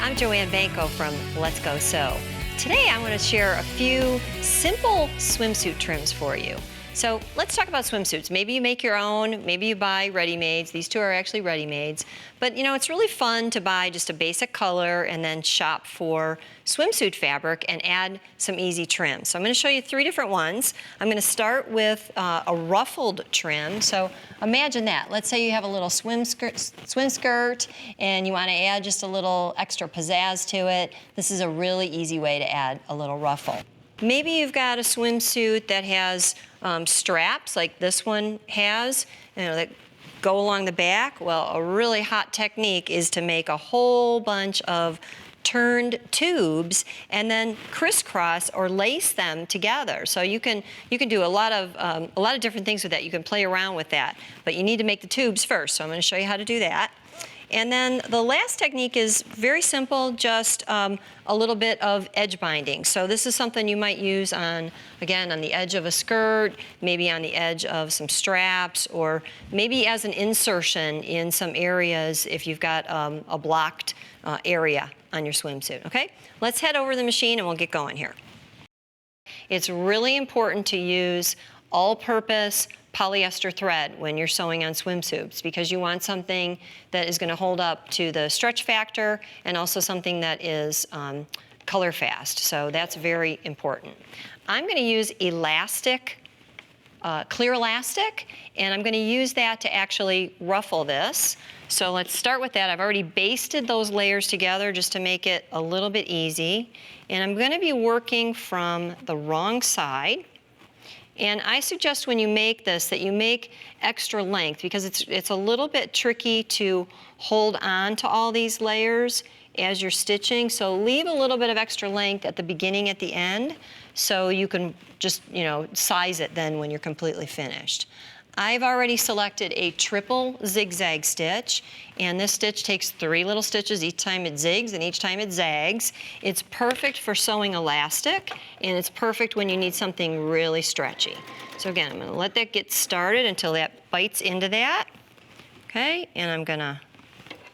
I'm Joanne Banko from Let's Go Sew. Today I want to share a few simple swimsuit trims for you. So let's talk about swimsuits. Maybe you make your own, maybe you buy ready-mades. These two are actually ready-mades. But you know, it's really fun to buy just a basic color and then shop for swimsuit fabric and add some easy trims. So I'm going to show you 3 different ones. I'm going to start with a ruffled trim. So imagine that. Let's say you have a little swim skirt and you want to add just a little extra pizzazz to it. This is a really easy way to add a little ruffle. Maybe you've got a swimsuit that has straps like this one has, that go along the back. Well, a really hot technique is to make a whole bunch of turned tubes and then crisscross or lace them together. So you can do a lot of different things with that. You can play around with that, but you need to make the tubes first. So I'm going to show you how to do that. And then the last technique is very simple, just a little bit of edge binding. So this is something you might use again, on the edge of a skirt, maybe on the edge of some straps, or maybe as an insertion in some areas if you've got a blocked area on your swimsuit, okay? Let's head over to the machine and we'll get going here. It's really important to use all-purpose polyester thread when you're sewing on swimsuits because you want something that is going to hold up to the stretch factor and also something that is color fast. So that's very important. I'm going to use elastic, clear elastic, and I'm going to use that to actually ruffle this. So let's start with that. I've already basted those layers together just to make it a little bit easy. And I'm going to be working from the wrong side. And I suggest when you make this that you make extra length because it's a little bit tricky to hold on to all these layers as you're stitching. So leave a little bit of extra length at the beginning, at the end, so you can just, size it then when you're completely finished. I've already selected a triple zigzag stitch, and this stitch takes 3 little stitches. Each time it zigs and each time it zags. It's perfect for sewing elastic, and it's perfect when you need something really stretchy. So again, I'm going to let that get started until that bites into that. Okay, and I'm going to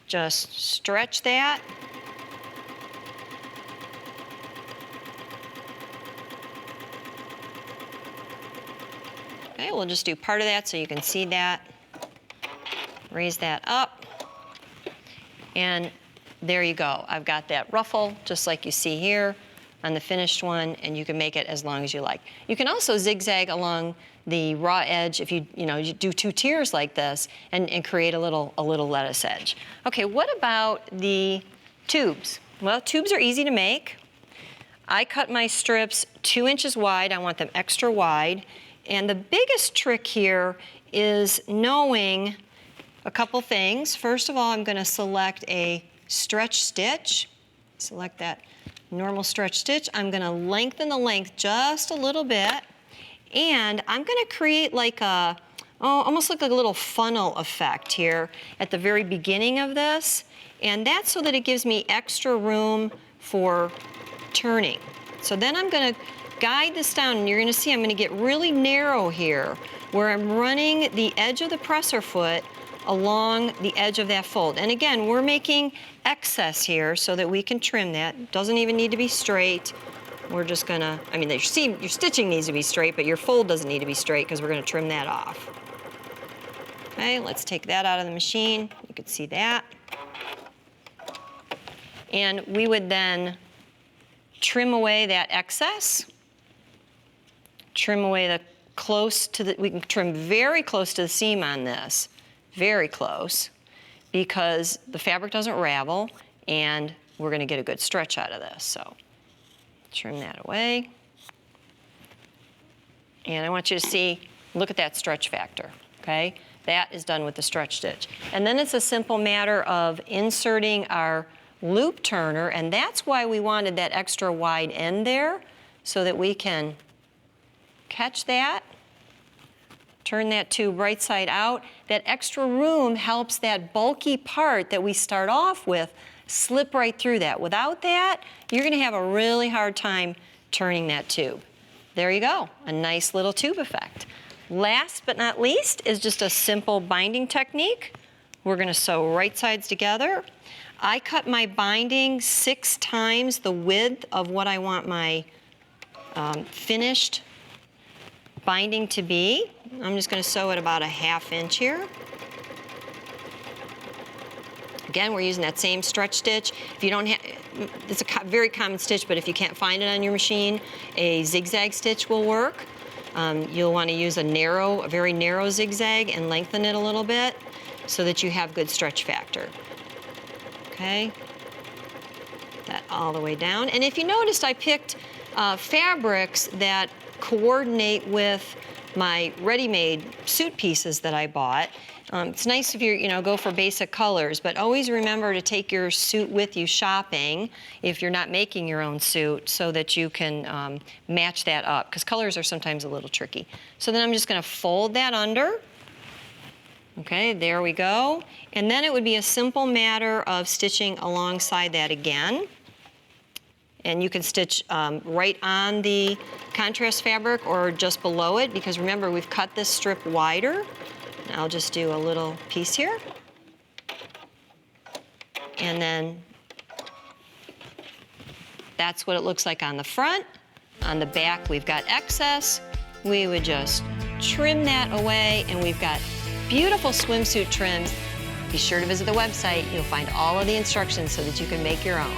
just stretch that. Okay, we'll just do part of that so you can see that. Raise that up. And there you go. I've got that ruffle, just like you see here on the finished one, and you can make it as long as you like. You can also zigzag along the raw edge if you do 2 tiers like this and create a little lettuce edge. Okay, what about the tubes? Well, tubes are easy to make. I cut my strips 2 inches wide. I want them extra wide. And the biggest trick here is knowing a couple things. First of all, I'm going to select a stretch stitch. Select that normal stretch stitch. I'm going to lengthen the length just a little bit. And I'm going to create like almost like a little funnel effect here at the very beginning of this. And that's so that it gives me extra room for turning. So then I'm going to guide this down, and you're going to see I'm going to get really narrow here where I'm running the edge of the presser foot along the edge of that fold. And again, we're making excess here so that we can trim that. It doesn't even need to be straight. We're just going to, your stitching needs to be straight, but your fold doesn't need to be straight because we're going to trim that off. Okay, let's take that out of the machine. You can see that. And we would then trim away that excess. Trim away we can trim very close to the seam on this, very close, because the fabric doesn't ravel and we're going to get a good stretch out of this. So trim that away. And I want you to see, look at that stretch factor, okay? That is done with the stretch stitch. And then it's a simple matter of inserting our loop turner, and that's why we wanted that extra wide end there, so that we can catch that, turn that tube right side out. That extra room helps that bulky part that we start off with slip right through that. Without that, you're going to have a really hard time turning that tube. There you go, a nice little tube effect. Last but not least is just a simple binding technique We're gonna sew right sides together. I cut my binding 6 times the width of what I want my finished binding to be. I'm just gonna sew it about a 1/2 inch here. Again, we're using that same stretch stitch. If you don't have, it's a very common stitch, but if you can't find it on your machine, a zigzag stitch will work. You'll want to use a very narrow zigzag and lengthen it a little bit so that you have good stretch factor. Okay, that all the way down. And if you noticed, I picked fabrics that coordinate with my ready-made suit pieces that I bought. It's nice if you go for basic colors, but always remember to take your suit with you shopping if you're not making your own suit so that you can match that up, because colors are sometimes a little tricky. So then I'm just going to fold that under. Okay, there we go. And then it would be a simple matter of stitching alongside that again. And you can stitch right on the contrast fabric or just below it, because remember, we've cut this strip wider. I'll just do a little piece here. And then that's what it looks like on the front. On the back, we've got excess. We would just trim that away, and we've got beautiful swimsuit trims. Be sure to visit the website. You'll find all of the instructions so that you can make your own.